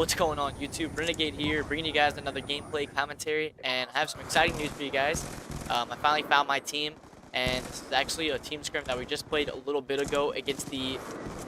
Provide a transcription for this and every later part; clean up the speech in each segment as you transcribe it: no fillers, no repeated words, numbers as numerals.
What's going on YouTube? Renegade here, bringing you guys another gameplay commentary, and I have some exciting news for you guys. I finally found my team, and this is actually a team scrim that we just played a little bit ago against the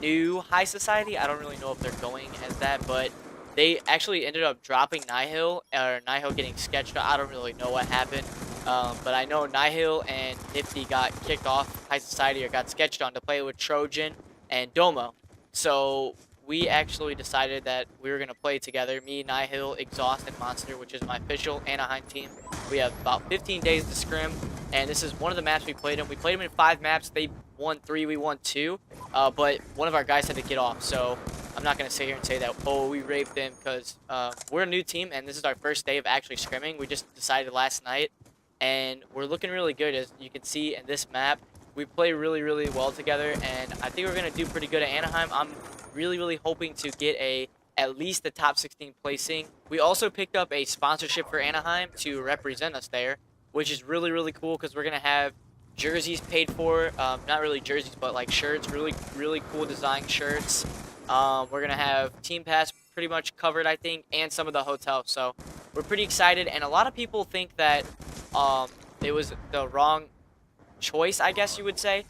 new High Society. I don't really know if they're going as that, but they actually ended up dropping Nihil, or Nihil getting sketched out. I don't really know what happened, but I know Nihil and Nifty got kicked off High Society, or got sketched on to play with Trojan and Domo. So we actually decided that we were going to play together, me, Nihil, Exhaust, and Monster, which is my official Anaheim team. We have about 15 days to scrim, and this is one of the maps we played them. We played them in 5 maps. They won 3, we won 2, but one of our guys had to get off, so I'm not going to sit here and say that, oh, we raped them, because we're a new team, and this is our first day of actually scrimming. We just decided last night, and we're looking really good, as you can see in this map. We play really, really well together, and I think we're going to do pretty good at Anaheim. I'm really hoping to get at least the top 16 placing. We also picked up a sponsorship for Anaheim to represent us there, which is really cool, because we're going to have jerseys paid for. Not really jerseys, but like shirts, really cool design shirts. We're going to have Team Pass pretty much covered, I think, and some of the hotels. So we're pretty excited, and a lot of people think that it was the wrong choice, I guess you would say.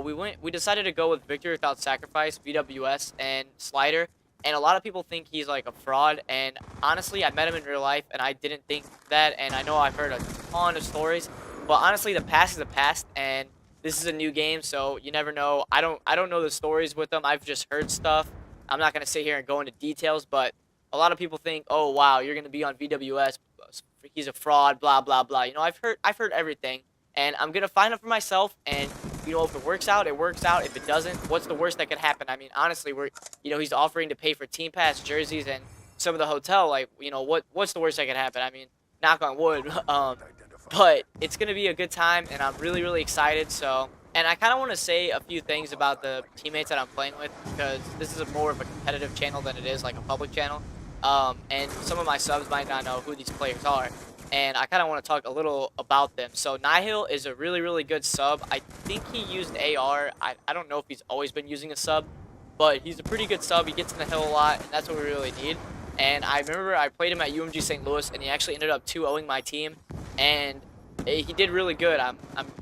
We decided to go with Victory Without Sacrifice, VWS, and Slider, and a lot of people think he's like a fraud, and honestly, I met him in real life, and I didn't think that, and I know I've heard a ton of stories, but honestly, the past is the past, and this is a new game, so you never know. I don't know the stories with them. I've just heard stuff. I'm not going to sit here and go into details, but a lot of people think, oh, wow, you're going to be on VWS, he's a fraud, blah, blah, blah. You know, I've heard everything, and I'm going to find out for myself, and you know, if it works out, it works out. If it doesn't, what's the worst that could happen? I mean, honestly, he's offering to pay for Team Pass jerseys and some of the hotel. Like, you know, what's the worst that could happen? I mean, knock on wood. But it's gonna be a good time, and I'm really excited. So, and I kind of want to say a few things about the teammates that I'm playing with, because this is more of a competitive channel than it is like a public channel. And some of my subs might not know who these players are, and I kind of want to talk a little about them. So Nihil is a really good sub. I think he used AR. I don't know if he's always been using a sub, but he's a pretty good sub. He gets in the hill a lot, and that's what we really need. And I remember I played him at UMG St. Louis, and he actually ended up 2-0ing my team, and he did really good. I'm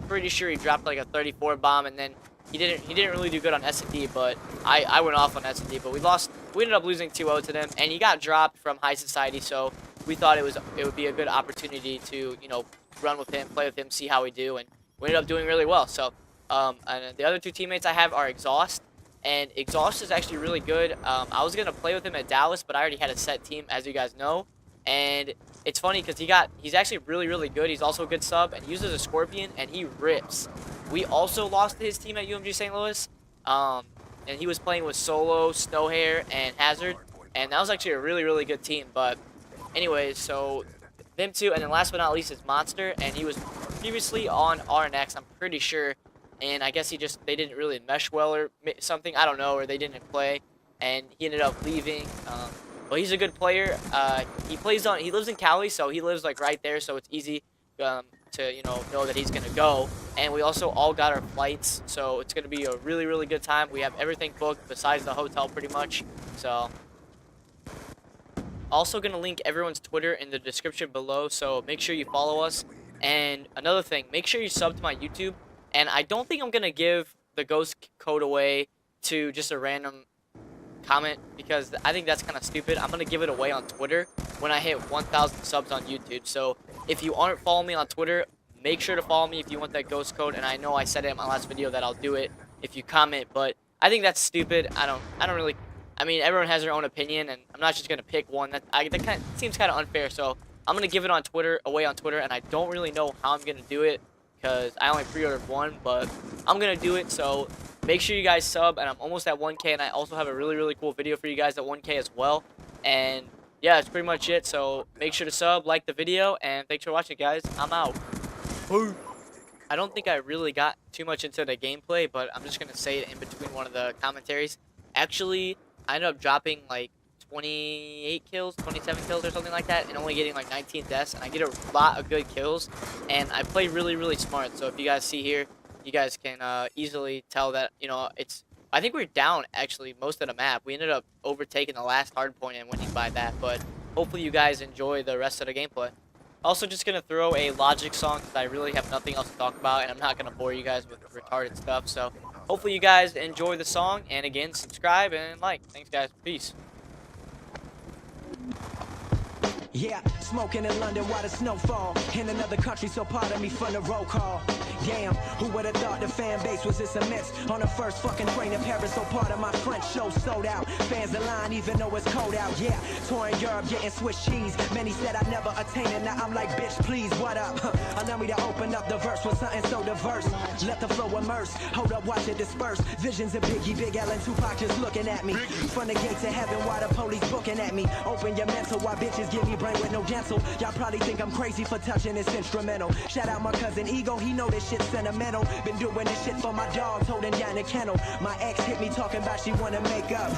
pretty sure he dropped like a 34 bomb, and then he didn't really do good on S&D, but I went off on S&D, but we ended up losing 2-0 to them, and he got dropped from High Society, so we thought it would be a good opportunity to, you know, run with him, play with him, see how we do, and we ended up doing really well. So and the other 2 teammates I have are Exhaust, and Exhaust is actually really good. I was gonna play with him at Dallas, but I already had a set team, as you guys know, and it's funny because he's actually really good. He's also a good sub, and he uses a Scorpion, and he rips. We also lost to his team at UMG St. Louis, and he was playing with Solo, Snowhair, and Hazard, and that was actually a really good team. But anyways, so them 2, and then last but not least is Monster, and he was previously on RNX, I'm pretty sure, and I guess they didn't really mesh well or something, I don't know, or they didn't play, and he ended up leaving. But he's a good player. He lives in Cali, so he lives like right there, so it's easy to, you know that he's gonna go. And we also all got our flights, so it's gonna be a really good time. We have everything booked besides the hotel pretty much. So also gonna link everyone's Twitter in the description below, so make sure you follow us. And another thing, make sure you sub to my YouTube. And I don't think I'm gonna give the ghost code away to just a random comment, because I think that's kind of stupid. I'm gonna give it away on Twitter when I hit 1,000 subs on YouTube. So if you aren't following me on Twitter, make sure to follow me if you want that ghost code. And I know I said it in my last video that I'll do it if you comment, but I think that's stupid. I don't really. I mean, everyone has their own opinion, and I'm not just gonna pick one. That kind of seems kind of unfair. So I'm gonna give it away on Twitter, and I don't really know how I'm gonna do it, because I only pre-ordered 1, but I'm gonna do it. So make sure you guys sub, and I'm almost at 1K, and I also have a really cool video for you guys at 1K as well. And yeah, that's pretty much it. So make sure to sub, like the video, and thanks for watching, guys. I'm out. I don't think I really got too much into the gameplay, but I'm just gonna say it in between one of the commentaries. Actually, I ended up dropping like 28 kills, 27 kills or something like that, and only getting like 19 deaths, and I get a lot of good kills, and I play really smart. So if you guys see here, you guys can easily tell that, you know, it's I think we were down actually most of the map. We ended up overtaking the last hard point and winning by that, but hopefully you guys enjoy the rest of the gameplay. Also, just going to throw a Logic song because I really have nothing else to talk about, and I'm not going to bore you guys with retarded stuff. So hopefully you guys enjoy the song, and again, subscribe and like. Thanks, guys. Peace. Yeah, smoking in London while the snow fall. In another country, so pardon me from the roll call. Damn, who would have thought the fan base was this immense? On the first fucking train to Paris, so part of my French show sold out. Fans align even though it's cold out, yeah. Touring Europe, getting Swiss cheese. Many said I'd never attain it, now I'm like, bitch, please, what up? Allow me to open up the verse with something so diverse. Let the flow immerse, hold up, watch it disperse. Visions of Biggie, Big L, and Tupac just looking at me. From the gates of heaven, while the police booking at me. Open your mental, while bitches give me brain with no dental. Y'all probably think I'm crazy for touching this instrumental. Shout out my cousin Ego, he know this shit's sentimental. Been doing this shit for my dogs, holding down the kennel. My ex hit me talking about she wanna make up.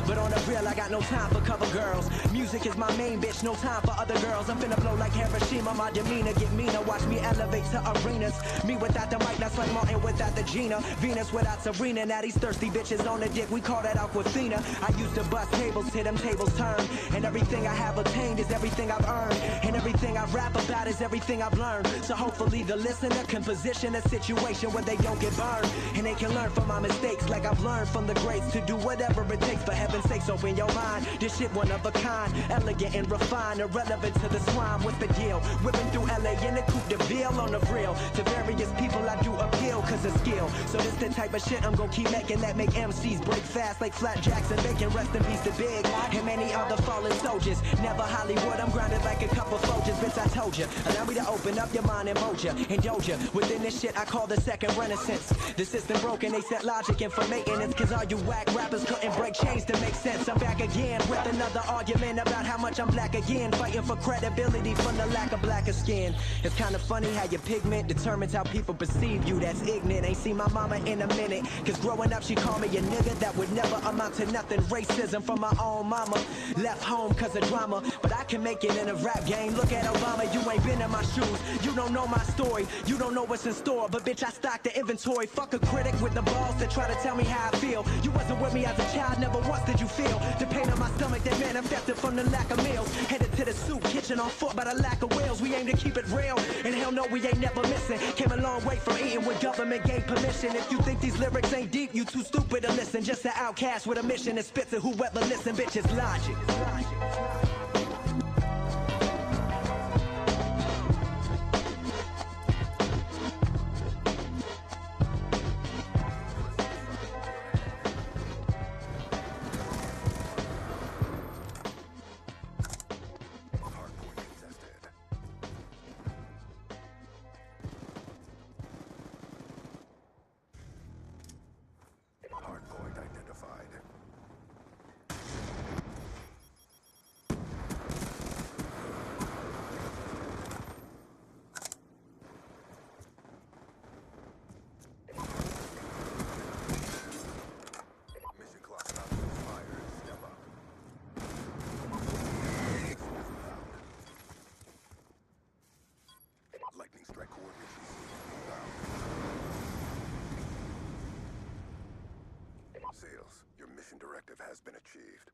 But on the real, I got no time for cover girls. Music is my main bitch, no time for other girls. I'm finna blow like Hiroshima, my demeanor get meaner. Watch me elevate to arenas. Me without the mic, that's like Martin without the Gina. Venus without Serena, now these thirsty bitches on the dick, we call that Aquafina. I used to bust tables, till them tables turn. And everything I have attained is everything I've earned. And everything I rap about is everything I've learned. So hopefully the listener can position a situation where they don't get burned. And they can learn from my mistakes like I've learned from the greats. To do whatever it takes, for heaven's sakes, open your mind. This shit one of a kind, elegant and refined, irrelevant to the swine. What's the deal? Whipping through LA in a coupe de ville on the real. To various people I do appeal cause of skill. So this the type of shit I'm gonna keep making that make MCs break fast like flapjacks and bacon. Rest in peace to Big and many other fallen soldiers. Never Hollywood, I'm grounded like a couple Folgers. Bitch, I told you. Allow me to open up your mind and mold ya. Indulge ya. Within this shit I call the second renaissance. The system broken, they set logic in for maintenance. Cause all you whack rappers couldn't break chains to make sense. I'm back again with another argument about how much I'm black again. Fighting for credibility from the lack of blacker skin. It's kinda funny how your pigment determines how people perceive you. That's ignorant. Ain't seen my mama in a minute. Cause growing up she called me a nigga that would never amount to nothing. Racism from my own mama. Left home cause of drama. But I can make it in a rap game. Look at Obama, you ain't been in my shoes. You don't know my story. You don't know what's in store. But bitch, I stock the inventory. Fuck a critic with the balls to try to tell me how I feel. You wasn't with me as a child, never once did you feel the pain on my stomach that manifested from the lack of meals. Headed to the soup kitchen on foot by the lack of wheels. We aim to keep it real, and hell no, we ain't never missing. Came a long way from eating when government gave permission. If you think these lyrics ain't deep, you too stupid to listen. Just an outcast with a mission and spits it. Whoever listen, bitch, it's logic. Sales, your mission directive has been achieved.